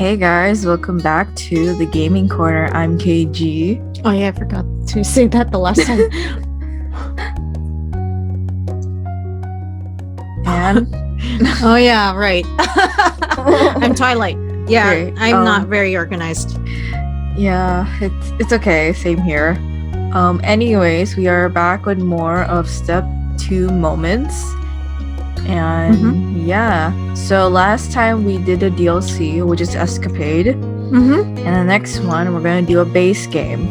Hey guys, welcome back to the Gaming Corner. I'm KG. Oh yeah, I forgot to say that the last time. And Oh yeah, right. I'm Twilight. Yeah, Great. I'm not very organized. yeah, it's okay. Same here. Anyways, we are back with more of Step 2 moments. And yeah, so last time we did a DLC, which is Escapade. And the next one, we're gonna do a base game.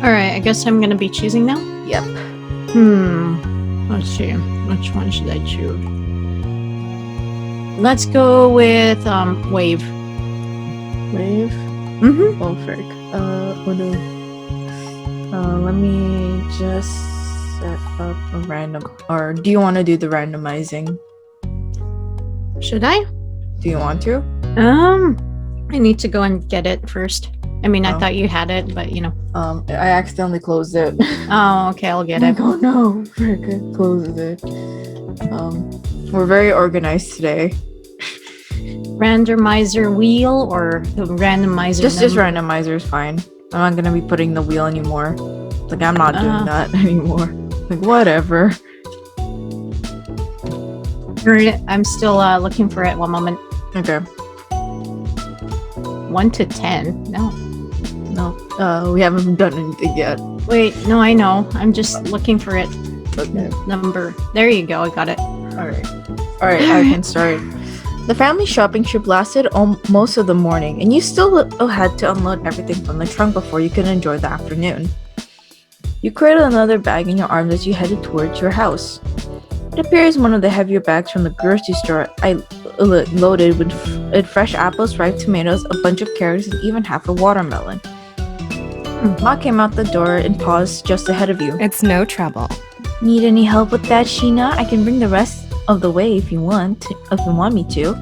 All right, I guess I'm gonna be choosing now. Yep. Let's see. Which one should I choose? Let's go with Wave. Wave. Oh frick. Oh no. Let me just set up a random. Or do you want to do the randomizing? Should I? Do you want to? I need to go and get it first. I mean, I thought you had it, but you know. I accidentally closed it. Oh, okay, I'll get it. Oh no, frick, I closed it. We're very organized today. Randomizer wheel or the randomizer? Just randomizer is fine. I'm not gonna be putting the wheel anymore. Like I'm not doing that anymore. Like whatever. I'm still looking for it. 1 moment. Okay. 1 to 10. No. We haven't done anything yet. Wait, no, I know. I'm just looking for it. Okay. Number. There you go. I got it. Alright, I can start. The family shopping trip lasted most of the morning, and you still had to unload everything from the trunk before you could enjoy the afternoon. You cradled another bag in your arms as you headed towards your house. It appears one of the heavier bags from the grocery store loaded with fresh apples, ripe tomatoes, a bunch of carrots, and even half a watermelon. Ma came out the door and paused just ahead of you. It's no trouble. Need any help with that, Sheena? I can bring the rest of the way if you want me to.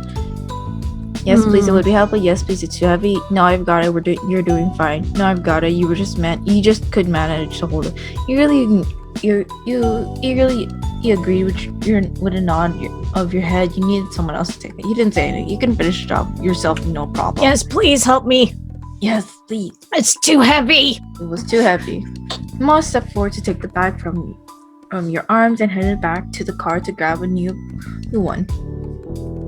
Yes, please, it would be helpful. Yes, please, it's too heavy. No, I've got it. You're doing fine. No, I've got it. You just could manage to hold it. You agreed with a nod of your head. You needed someone else to take it. You didn't say anything. You can finish the job yourself, no problem. Yes, please help me. Yes, please. It's too heavy. It was too heavy. Ma stepped forward to take the bag from your arms and headed back to the car to grab a new one.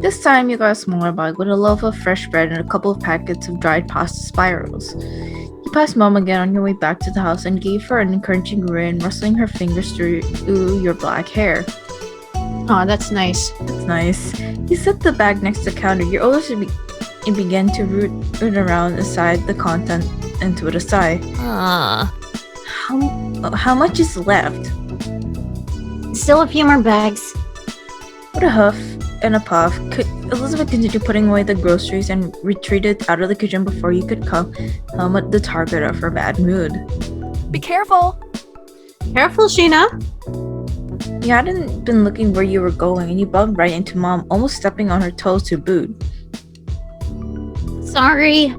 This time you got a smaller bag with a loaf of fresh bread and a couple of packets of dried pasta spirals. You passed Mom again on your way back to the house and gave her an encouraging grin, rustling her fingers through your black hair. Oh, that's nice. That's nice. You set the bag next to the counter. Your oldest began to root around aside the content into it aside. How much is left? Still a few more bags. With a huff and a puff, Elizabeth continued putting away the groceries and retreated out of the kitchen before you could come at the target of her bad mood. Be careful! Careful, Sheena. You hadn't been looking where you were going and you bumped right into Mom, almost stepping on her toes to boot. Sorry.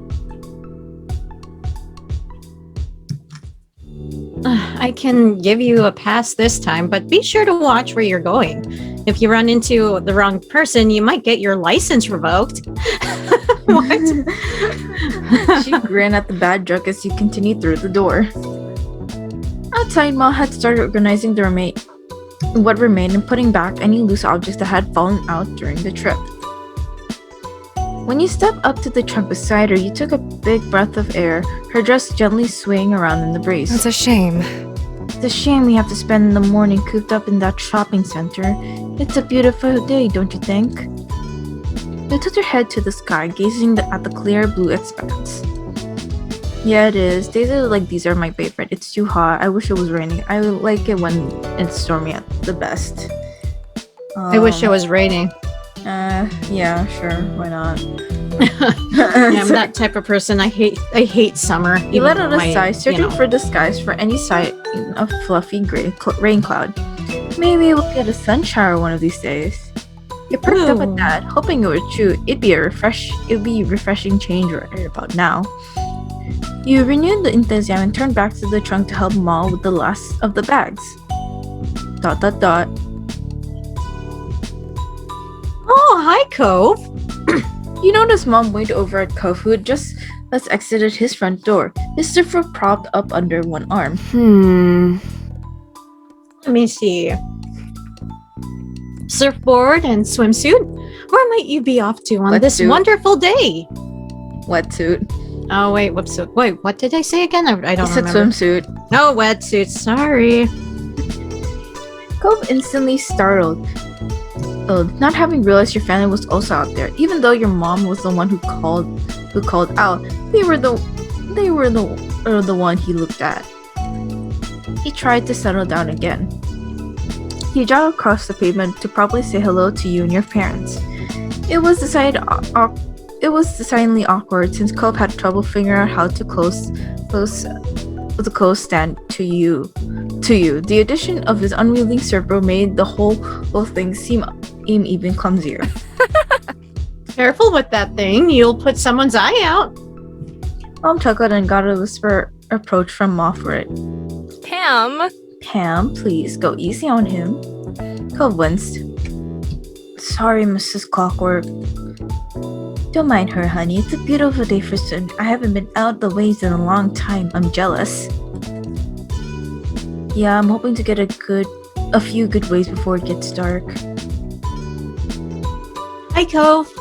I can give you a pass this time, but be sure to watch where you're going. If you run into the wrong person, you might get your license revoked. What? She grinned at the bad joke as you continued through the door. Outside, Ma had started organizing what remained and putting back any loose objects that had fallen out during the trip. When you stepped up to the trunk beside her, you took a big breath of air, her dress gently swaying around in the breeze. It's a shame. It's a shame we have to spend the morning cooped up in that shopping center. It's a beautiful day, don't you think? You tilted your head to the sky, gazing at the clear blue expanse. Yeah, it is. Days like these are my favorite. It's too hot. I wish it was raining. I like it when it's stormy at the best. I wish it was raining. Yeah, sure. Why not? Yeah, I'm that type of person. I hate summer. You let out a sigh, searching for the skies for any sign of fluffy gray rain cloud. Maybe we'll get a sun shower one of these days. You perked up at that, hoping it were true. It'd be a refreshing change right about now. You renewed the enthusiasm and turned back to the trunk to help Ma with the last of the bags. ... Oh, hi, Cove. You notice Mom waited over at Cove, who had just exited his front door, his surfer propped up under one arm. Let me see. Surfboard and swimsuit? Where might you be off to on this Wetsuit. wonderful day? Wetsuit. Oh, wait, wetsuit. Wait, what did I say again? I don't He said remember. swimsuit. Oh, wetsuit. Sorry. Cove instantly startled, not having realized your family was also out there. Even though your mom was the one who called out, they were the one he looked at. He tried to settle down again. He jogged across the pavement to probably say hello to you and your parents. It was decidedly awkward since Cove had trouble figuring out how to close the close stand to you. The addition of his unwieldy surfboard made the whole thing seem even clumsier. Careful with that thing. You'll put someone's eye out. Mom chuckled and got a whisper approach from Ma for it. Pam. Pam, please go easy on him. Cove winced. Sorry, Mrs. Clockwork. Don't mind her, honey. It's a beautiful day for sun. I haven't been out the waves in a long time. I'm jealous. Yeah, I'm hoping to get a few good waves before it gets dark. Hi, Cove.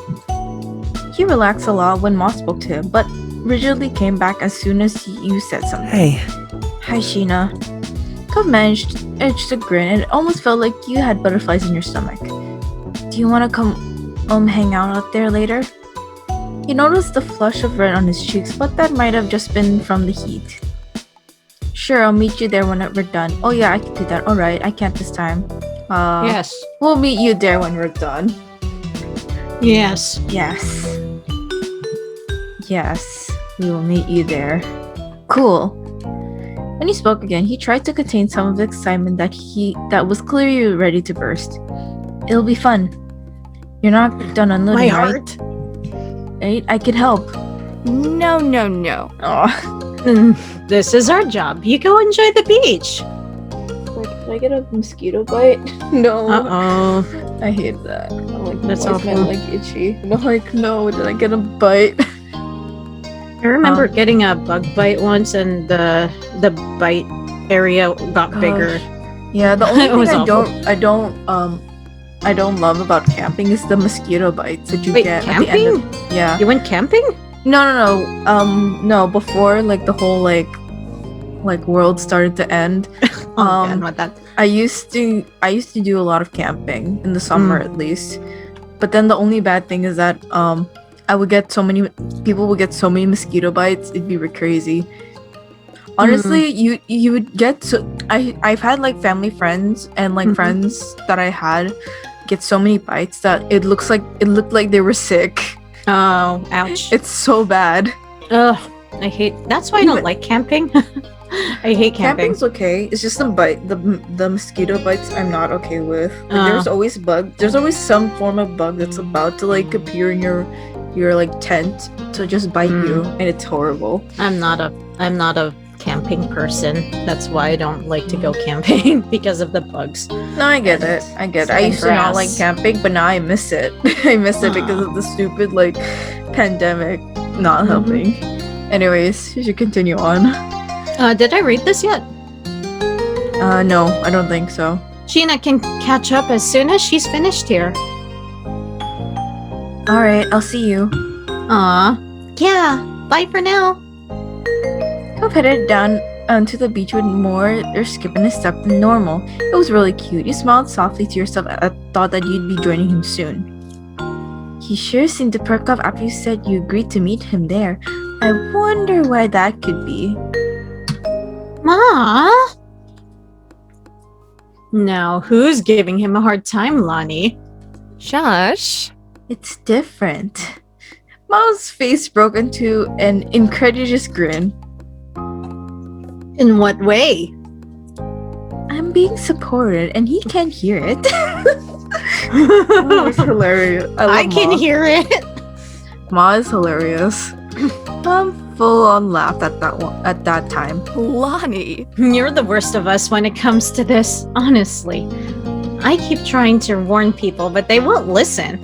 He relaxed a lot when Ma spoke to him, but rigidly came back as soon as you said something. Hey. Hi, Sheena. Cove managed to grin, and it almost felt like you had butterflies in your stomach. Do you want to come hang out there later? You noticed the flush of red on his cheeks, but that might have just been from the heat. Sure, I'll meet you there when we're done. Oh yeah, I can do that. Alright, I can't this time. Yes. We'll meet you there when we're done. Yes. Yes. Yes, we will meet you there. Cool. When he spoke again, he tried to contain some of the excitement that was clearly ready to burst. It'll be fun. You're not done unloading, My right? heart. Right? I could help. No, no, no. Aw. This is our job. You go enjoy the beach. Like, did I get a mosquito bite? No. Uh-oh. I hate that. I'm like, That's my voice awful. like itchy. No, like, no, did I get a bite? I remember getting a bug bite once, and the bite area got bigger. Yeah, the only It was thing awful. I don't love about camping is the mosquito bites that you Wait, get at the end camping? of, yeah. You went camping? No, before like the whole like world started to end. Oh, God, not that. I used to do a lot of camping in the summer at least. But then the only bad thing is that people would get so many mosquito bites, it'd be crazy. Honestly, you would get I've had like family friends and like friends that I had get so many bites that it looked like they were sick. Oh, ouch. It's so bad. Ugh, that's why I don't like camping. I hate camping. Camping's okay. It's just the mosquito bites I'm not okay with. Like, there's always some form of bug that's about to like appear in your like tent to just bite you, and it's horrible. I'm not a camping person. That's why I don't like to go camping, because of the bugs. No, I get it. I used to not like camping, but now I miss it. I miss it because of the stupid like pandemic not helping. Anyways, you should continue on. Did I read this yet? No, I don't think so. Sheena can catch up as soon as she's finished here. Alright, I'll see you. Aw. Yeah, bye for now. Cove headed down onto the beach with more skip in his step than normal. It was really cute. You smiled softly to yourself at thought that you'd be joining him soon. He sure seemed to perk up after you said you agreed to meet him there. I wonder why that could be. Ma? Now, who's giving him a hard time, Lonnie? Shush. It's different. Mao's face broke into an incredulous grin. In what way? I'm being supported and he can't hear it. Oh, it's hilarious. I can Ma. hear it. Ma is hilarious. Mom full on laughed at that time. Lonnie. You're the worst of us when it comes to this, honestly. I keep trying to warn people, but they won't listen.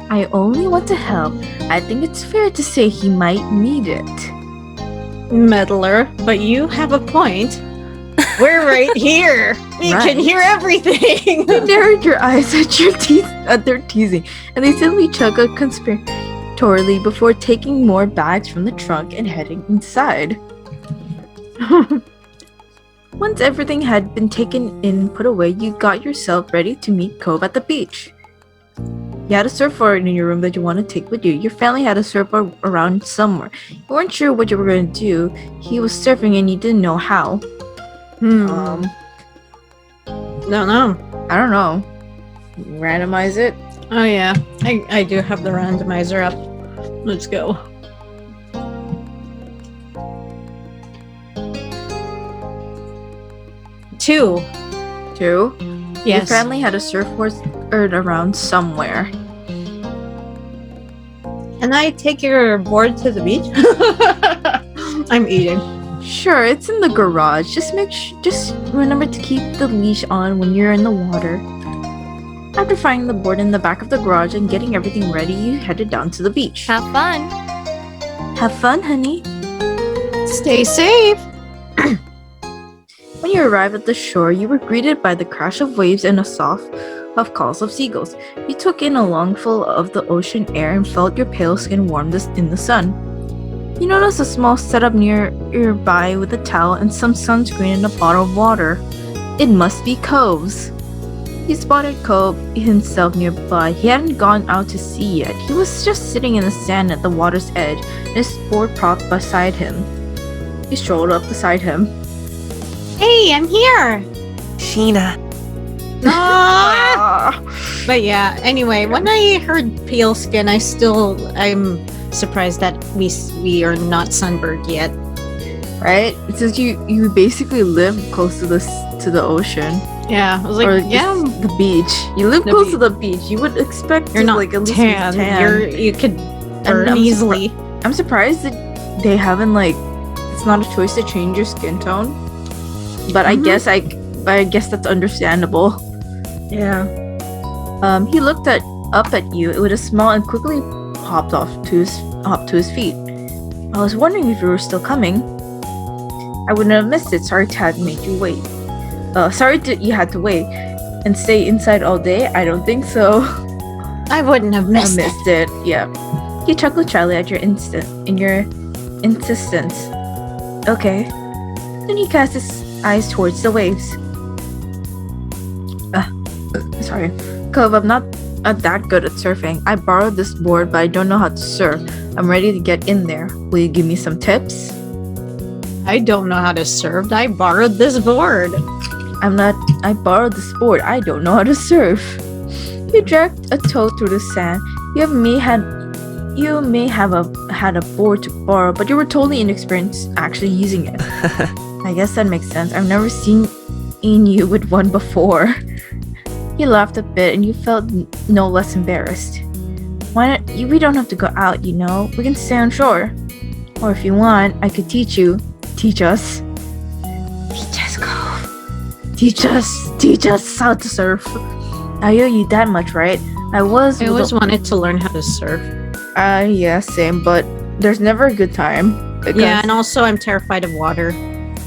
I only want to help. I think it's fair to say he might need it. Meddler, but you have a point. We're right here. We Right. can hear everything. You narrowed your eyes at their teasing, and they simply chuckled conspiratorially before taking more bags from the trunk and heading inside. Once everything had been taken in and put away, you got yourself ready to meet Cove at the beach. You had a surfboard in your room that you wanted to take with you. Your family had a surfboard around somewhere. You weren't sure what you were going to do. He was surfing and you didn't know how. No. I don't know. Randomize it. Oh yeah, I do have the randomizer up. Let's go. Two. 2. Your Yes. family had a surfboard around somewhere. Can I take your board to the beach? I'm eating. Sure, it's in the garage. Just remember to keep the leash on when you're in the water. After finding the board in the back of the garage and getting everything ready, you headed down to the beach. Have fun. Have fun, honey. Stay safe. When you arrived at the shore, you were greeted by the crash of waves and a soft of calls of seagulls. You took in a lungful of the ocean air and felt your pale skin warm in the sun. You noticed a small setup nearby with a towel and some sunscreen and a bottle of water. It must be Cove's. You spotted Cove himself nearby. He hadn't gone out to sea yet. He was just sitting in the sand at the water's edge, and his board propped beside him. You strolled up beside him. Hey, I'm here. Sheena. Ah! But yeah, anyway, when I heard pale skin, I'm surprised that we are not sunburned yet. Right? It says you basically live close to the ocean. Yeah, I was like, Or yeah, just the beach. You live The close beach. to the beach. You would expect you're to not like at least tan. be tan. You could burn I'm easily. I'm surprised that they haven't like it's not a choice to change your skin tone. But I guess that's understandable. Yeah. He looked up at you with a smile and quickly hopped to his feet. I was wondering if you were still coming. I wouldn't have missed it. Sorry to have made you wait. You had to wait and stay inside all day. I don't think so. I wouldn't have I missed it. missed it. Yeah. He chuckled shyly at your insistence. Okay. Then he cast his eyes towards the waves. Sorry. Cove, I'm not that good at surfing. I borrowed this board, but I don't know how to surf. I'm ready to get in there. Will you give me some tips? I don't know how to surf. I borrowed this board. I borrowed this board. I don't know how to surf. You dragged a toe through the sand. You may have had a board to borrow, but you were totally inexperienced actually using it. I guess that makes sense. I've never seen you with one before. He laughed a bit and you felt no less embarrassed. Why not? We don't have to go out, you know. We can stay on shore. Or if you want, I could teach you. Teach us. Teach us, Cove. Teach us how to surf. I owe you that much, right? I always wanted to learn how to surf. Yeah, same, but there's never a good time. Yeah, and also I'm terrified of water.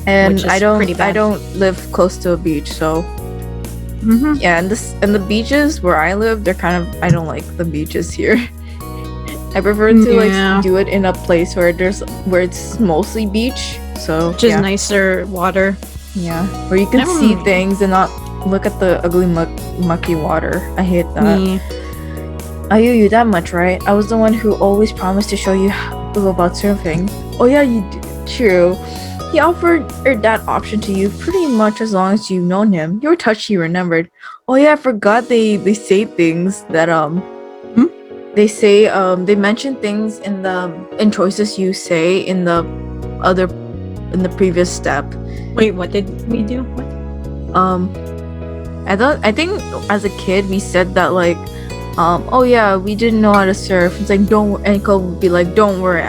and which is I don't pretty bad. I don't live close to a beach, so Mm-hmm. yeah, and the beaches where I live, they're kind of I don't like the beaches here. I prefer to Yeah. like do it in a place where it's mostly beach. So Which is yeah, nicer water. yeah, where you can Never see mind. things and not look at the ugly mucky water. I hate that. Yeah. I owe you that much, right? I was the one who always promised to show you about surfing. Oh yeah, you do. True. He offered that option to you pretty much as long as you've known him. You were touched, you remembered. Oh yeah, I forgot they say things that they say they mention things in choices you say in the previous step. Wait, what did we do? What? I think as a kid we said that like oh yeah, we didn't know how to surf. It's like and Cole would be like, don't worry,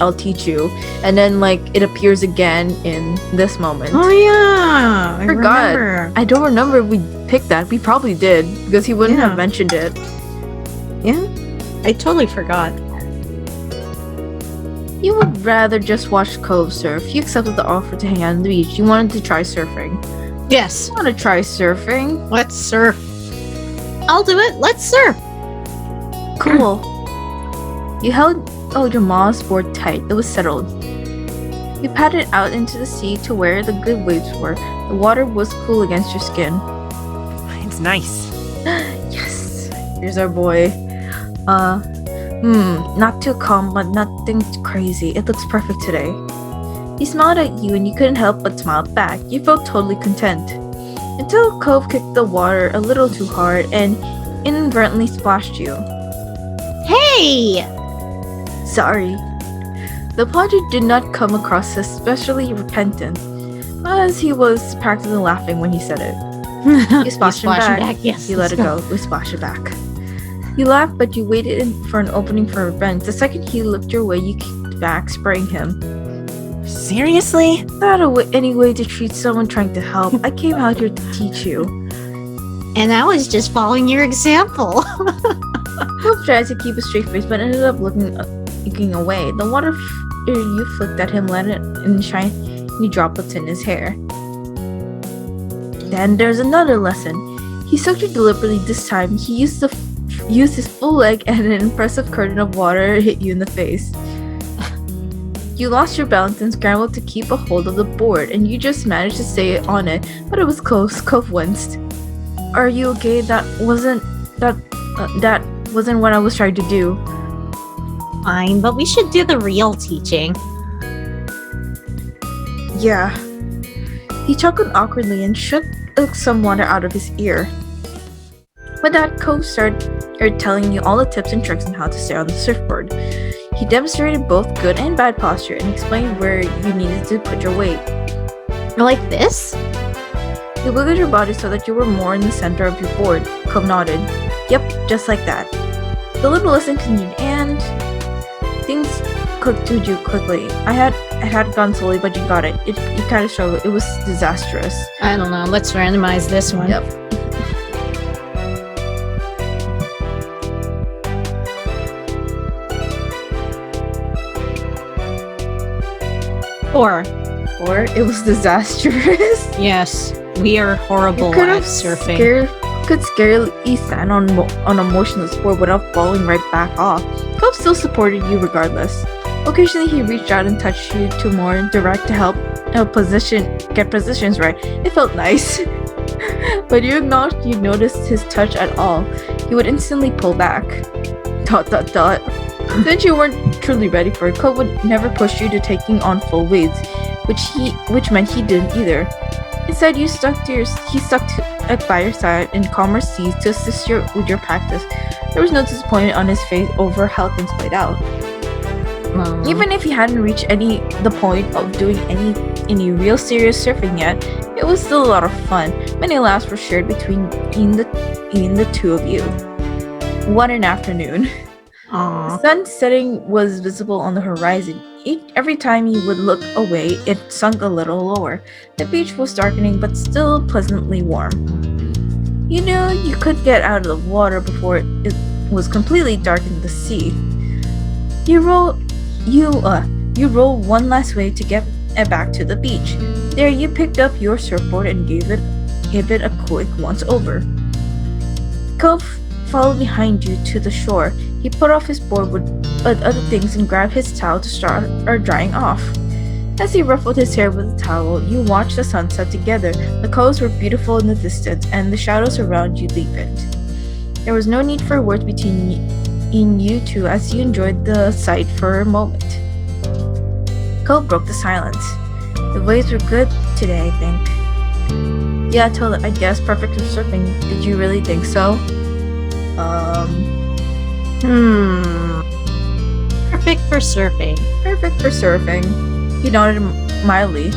I'll teach you. And then like it appears again in this moment. Oh yeah, I Forgot. remember. I don't remember if we picked that. We probably did because he wouldn't Yeah. have mentioned it. Yeah. I totally forgot. You would rather just watch Cove surf. You accepted the offer to hang out on the beach. You wanted to try surfing. Yes, You want to try surfing? let's surf. I'll do it. Let's surf. Cool. You held your mom's board tight. It was settled. You paddled out into the sea to where the good waves were. The water was cool against your skin. It's nice. Yes. Here's our boy. Not too calm, but nothing crazy. It looks perfect today. He smiled at you and you couldn't help but smile back. You felt totally content. Until Cove kicked the water a little too hard and inadvertently splashed you. Hey! Sorry. The apology did not come across especially repentant, as he was practically laughing when he said it. You splashed him back. Yes. You let it go. We splashed it back. You laughed, but you waited for an opening for revenge. The second he looked your way, you kicked back, spraying him. Seriously? Not any way to treat someone trying to help. I came out here to teach you. And I was just following your example. Hope tried to keep a straight face, but ended up looking away. The water you flicked at him landed in shiny droplets in his hair. Then there's another lesson. He soaked you deliberately this time. He used his full leg and an impressive curtain of water hit you in the face. You lost your balance and scrambled to keep a hold of the board, and you just managed to stay on it, but it was close. Cove winced. Are you okay? That wasn't what I was trying to do. Fine, but we should do the real teaching. Yeah. He chuckled awkwardly and shook some water out of his ear. With that, Cove started telling you all the tips and tricks on how to stay on the surfboard. He demonstrated both good and bad posture and explained where you needed to put your weight. Like this? He wiggled your body so that you were more in the center of your board. Cove nodded. Yep, just like that. The little lesson continued, and things clicked to you quickly. It had gone slowly, but you got it. You kind of struggled. It was disastrous. I don't know. Let's randomize this one. Yep. Or, Or it was disastrous. yes, we are horrible at surfing. Could scarcely stand on a motionless board without falling right back off. Cove still supported you regardless. Occasionally, he reached out and touched you to more direct to help get positions right. It felt nice. But you acknowledged you noticed his touch at all. He would instantly pull back. ... Since you weren't truly ready for it, Cove would never push you to taking on full waves, which meant he didn't either. Instead, he stuck by your side in calmer seas to assist you with your practice. There was no disappointment on his face over how things played out. Even if he hadn't reached the point of doing any real serious surfing yet, it was still a lot of fun. Many laughs were shared between the two of you. What an afternoon. The sun setting was visible on the horizon. Every time you would look away, it sunk a little lower. The beach was darkening, but still pleasantly warm. You knew you could get out of the water before it was completely dark in the sea. You rolled one last wave to get back to the beach. There, you picked up your surfboard and gave it a quick once over. Cove followed behind you to the shore. He put off his board with other things and grabbed his towel to start drying off. As he ruffled his hair with the towel, you watched the sunset together. The colors were beautiful in the distance, and the shadows around you deepened. There was no need for words between you two as you enjoyed the sight for a moment. Cole broke the silence. The waves were good today, I think. Yeah, totally. I guess perfect for surfing. Did you really think so? Perfect for surfing. Perfect for surfing. He nodded mildly.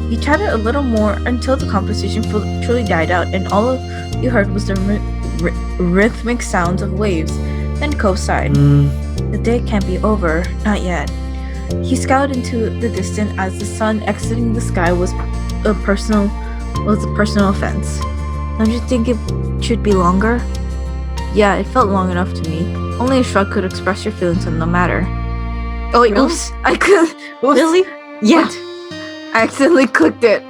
You chatted a little more until the conversation truly died out, and all you heard was the rhythmic sounds of waves. Then Cove sighed. The day can't be over. Not yet. He scowled into the distance as the sun exiting the sky was a personal offense. Don't you think it should be longer? Yeah, it felt long enough to me. Only a shrug could express your feelings on the matter. Oh wait, Really? oops. I could. Oops. Really? Yeah. What? I accidentally clicked it.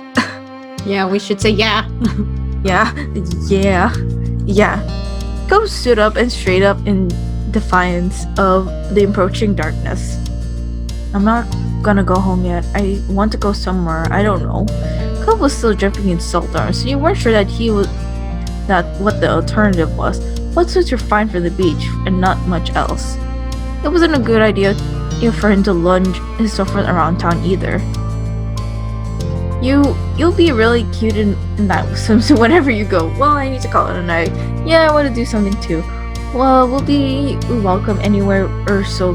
Yeah, we should say yeah. Yeah. Cope stood up and straight up in defiance of the approaching darkness. I'm not gonna go home yet. I want to go somewhere. I don't know. Cope was still dripping in salt arms, so you weren't sure that what the alternative was. What suits were fine for the beach and not much else. It wasn't a good idea for him to lunge his sofa around town either. You'll be really cute in that swimsuit whenever you go. Well, I need to call it a night. Yeah, I want to do something too. Well, we'll be welcome anywhere or so.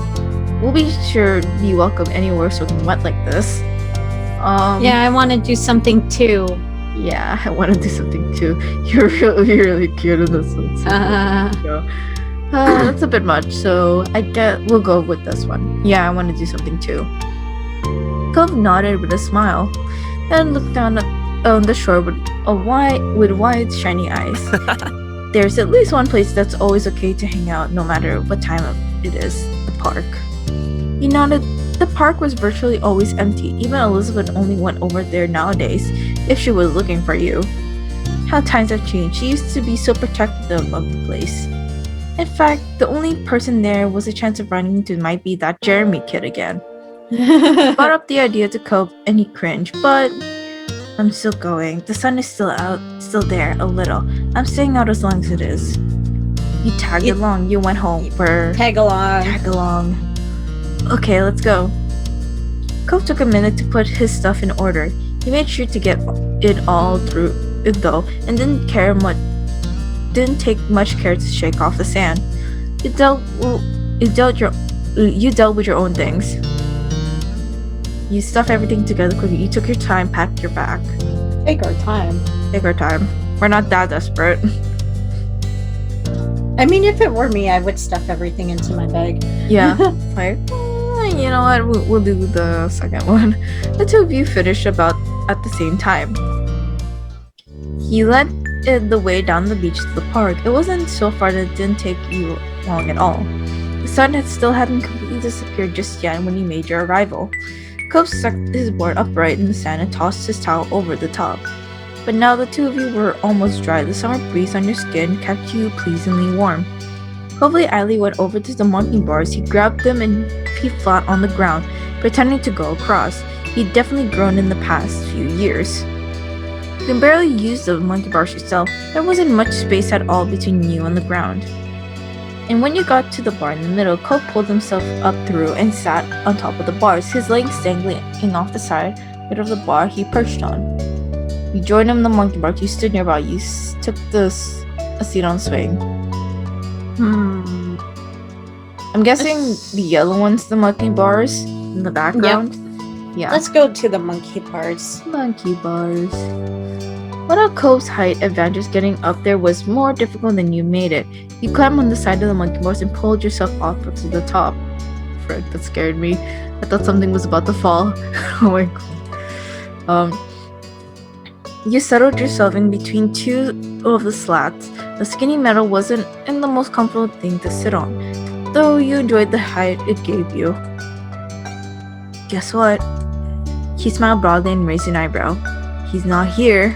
We'll be sure to be welcome anywhere so wet like this. Yeah, I want to do something too. Yeah, I want to do something too. You're really cute in this swimsuit. That's a bit much, so I guess we'll go with this one. Yeah, I want to do something too. Cove nodded with a smile, and looked down on the shore with wide, shiny eyes. There's at least one place that's always okay to hang out, no matter what time it is. The park. He nodded. The park was virtually always empty. Even Elizabeth only went over there nowadays if she was looking for you. How times have changed. She used to be so protective of the place. In fact, the only person there was a chance of running into might be that Jeremy kid again. Brought up the idea to Cope and he cringed, but I'm still going. The sun is still there a little. I'm staying out as long as it is. You tagged along. You went home. Tag along. Tag along. Okay, let's go. Cope took a minute to put his stuff in order. He made sure to get it all through it though, and didn't take much care to shake off the sand. You dealt with your own things. You stuffed everything together quickly. You took your time, packed your bag. Take our time. Take our time. We're not that desperate. I mean, if it were me, I would stuff everything into my bag. Yeah. Like, you know what? We'll do the second one. The two of you finished about at the same time. He led the way down the beach to the park. It wasn't so far that it didn't take you long at all. The sun hadn't completely disappeared just yet when you made your arrival. Cope stuck his board upright in the sand and tossed his towel over the top. But now the two of you were almost dry. The summer breeze on your skin kept you pleasingly warm. Hopefully, Eiley went over to the monkey bars. He grabbed them and feet flat on the ground, pretending to go across. He'd definitely grown in the past few years. You can barely use the monkey bars yourself. There wasn't much space at all between you and the ground. And when you got to the bar in the middle, Cope pulled himself up through and sat on top of the bars, his legs dangling off the side of the bar he perched on. You joined him in the monkey bar. You stood nearby. You took a seat on the swing. I'm guessing the yellow one's the monkey bars in the background. Yeah. Let's go to the monkey bars. Monkey bars. Without Cope's height advantage, getting up there was more difficult than you made it. You climbed on the side of the monkey bars and pulled yourself off to the top. Frick, that scared me. I thought something was about to fall. Oh my god. You settled yourself in between two of the slats. The skinny metal wasn't the most comfortable thing to sit on, though you enjoyed the height it gave you. Guess what? He smiled broadly and raised an eyebrow. He's not here.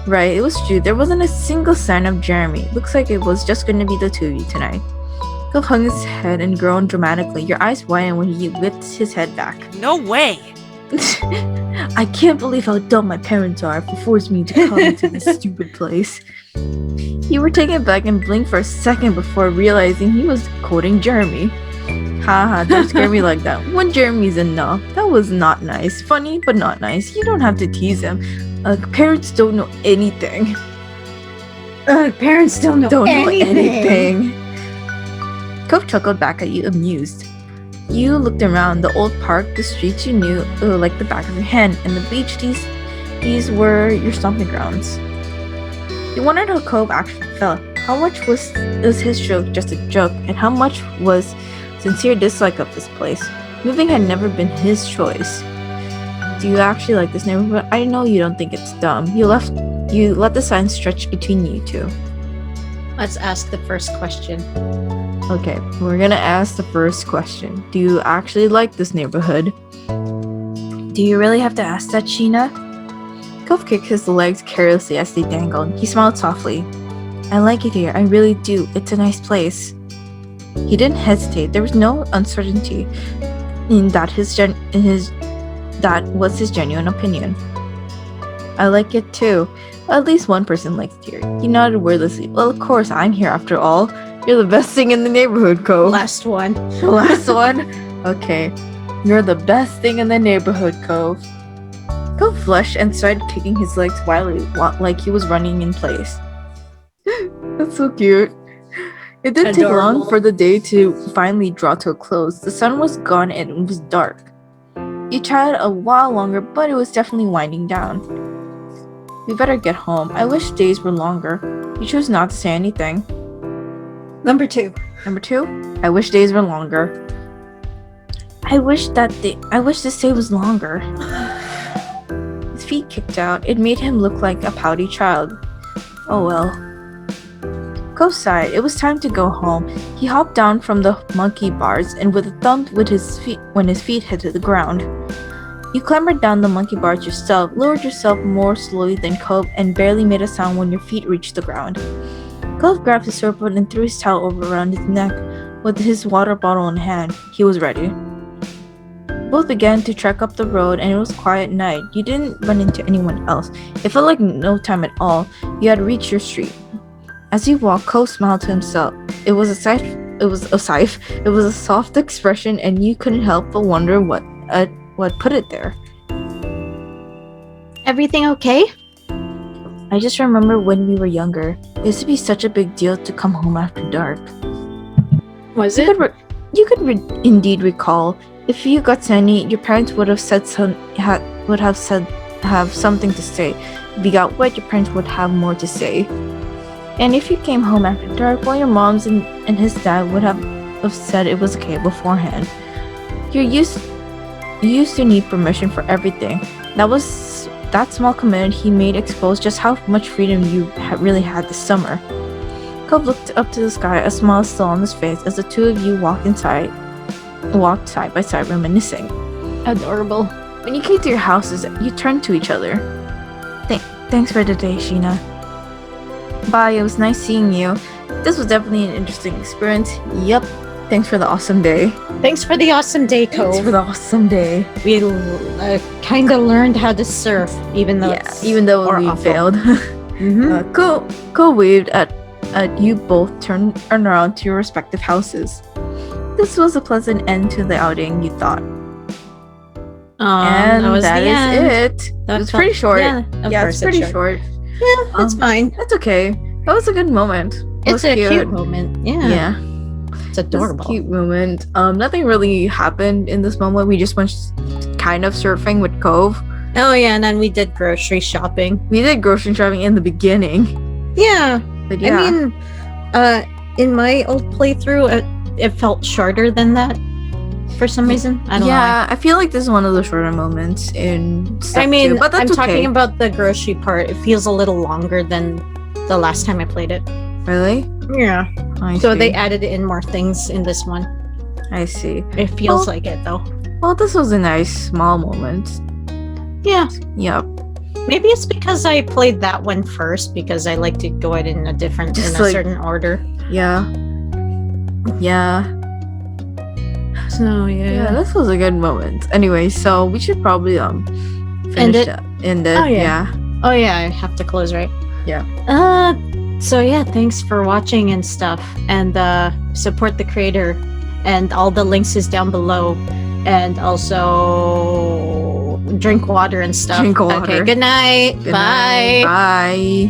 Right, it was true. There wasn't a single sign of Jeremy. Looks like it was just going to be the two of you tonight. Cope hung his head and groaned dramatically. Your eyes widened when he whipped his head back. No way! I can't believe how dumb my parents are for forcing me to come into this stupid place. You were taken aback and blinked for a second before realizing he was quoting Jeremy. Haha, don't scare me like that. One Jeremy's enough. That was not nice. Funny, but not nice. You don't have to tease him. Parents don't know anything. Parents don't know anything. Cope chuckled back at you, amused. You looked around. The old park, the streets you knew like the back of your hand, and the beach, these were your stomping grounds. You wondered how Cope actually felt. How much was his joke just a joke, and how much was sincere dislike of this place? Moving had never been his choice. Do you actually like this neighborhood? I know you don't think it's dumb. You let the sign stretch between you two. Let's ask the first question. Okay, we're gonna ask the first question. Do you actually like this neighborhood? Do you really have to ask that, Sheena? Cove kicked his legs carelessly as they dangled. He smiled softly. I like it here, I really do. It's a nice place. He didn't hesitate. There was no uncertainty in that that was his genuine opinion. I like it too. At least one person likes it here. He nodded wordlessly. Well, of course, I'm here after all. You're the best thing in the neighborhood, Cove. Last one. Last one? Okay. You're the best thing in the neighborhood, Cove. Cove flushed and started kicking his legs wildly, like he was running in place. That's so cute. It didn't take long for the day to finally draw to a close. The sun was gone and it was dark. You chatted a while longer, but it was definitely winding down. We better get home. I wish days were longer. You chose not to say anything. Number 2. Number 2, I wish days were longer. I wish this day was longer. His feet kicked out. It made him look like a pouty child. Oh well. Cove sighed. It was time to go home. He hopped down from the monkey bars and with a thump with his feet when his feet hit the ground. You clambered down the monkey bars yourself, lowered yourself more slowly than Cove, and barely made a sound when your feet reached the ground. Cove grabbed his surfboard and threw his towel over around his neck. With his water bottle in hand, he was ready. Both began to trek up the road, and it was quiet night. You didn't run into anyone else. It felt like no time at all. You had reached your street. As you walked, Cove smiled to himself. It was a soft expression, and you couldn't help but wonder what put it there. Everything okay? I just remember when we were younger. It used to be such a big deal to come home after dark. Was You it? could indeed recall. If you got sunny, your parents would have have something to say. If you got wet, your parents would have more to say. And if you came home after dark, well, your moms and his dad would have said it was okay beforehand. You used to need permission for everything. That small commitment he made exposed just how much freedom you really had this summer. Cove looked up to the sky, a smile still on his face, as the two of you walked side by side, reminiscing. Adorable. When you came to your houses, you turned to each other. Thanks for the day, Sheena. Bye, it was nice seeing you. This was definitely an interesting experience. Yep. Thanks for the awesome day. Thanks for the awesome day, Thanks Cove. for the awesome day. We kind of learned how to surf, even though we awful. failed. Mm-hmm. Cole waved at you both turned around to your respective houses. This was a pleasant end to the outing, you thought. And that was that the is end. it. That It was felt- pretty short. Yeah, of Yeah, course it's pretty short. Yeah, that's fine. That's okay. That was a good moment. It It's was a cute moment. Yeah, Yeah. it's It was adorable. a cute moment. Nothing really happened in this moment. We just went kind of surfing with Cove. Oh yeah, and then we did grocery shopping. We did grocery shopping in the beginning. Yeah, But yeah. I mean, in my old playthrough, it felt shorter than that for some reason. I don't know. Yeah, I feel like this is one of the shorter moments in step I mean, two, but that's I'm okay. talking about the grocery part. It feels a little longer than the last time I played it. Really? Yeah. I So see. they added in more things in this one. I see. It feels Well- like it though. Well, this was a nice small moment. Yeah. Yep. Maybe it's because I played that one first because I like to go it in a Just in a like- certain order. Yeah. Yeah. So Yeah, this was a good moment. Anyway, so we should probably finish End it? End it. Oh, yeah. Yeah. Oh yeah, I have to close, right? Yeah. So yeah, thanks for watching and stuff, and support the creator, and all the links is down below, and also drink water and stuff. Drink water. Okay. Good night. Good Bye. night. Bye.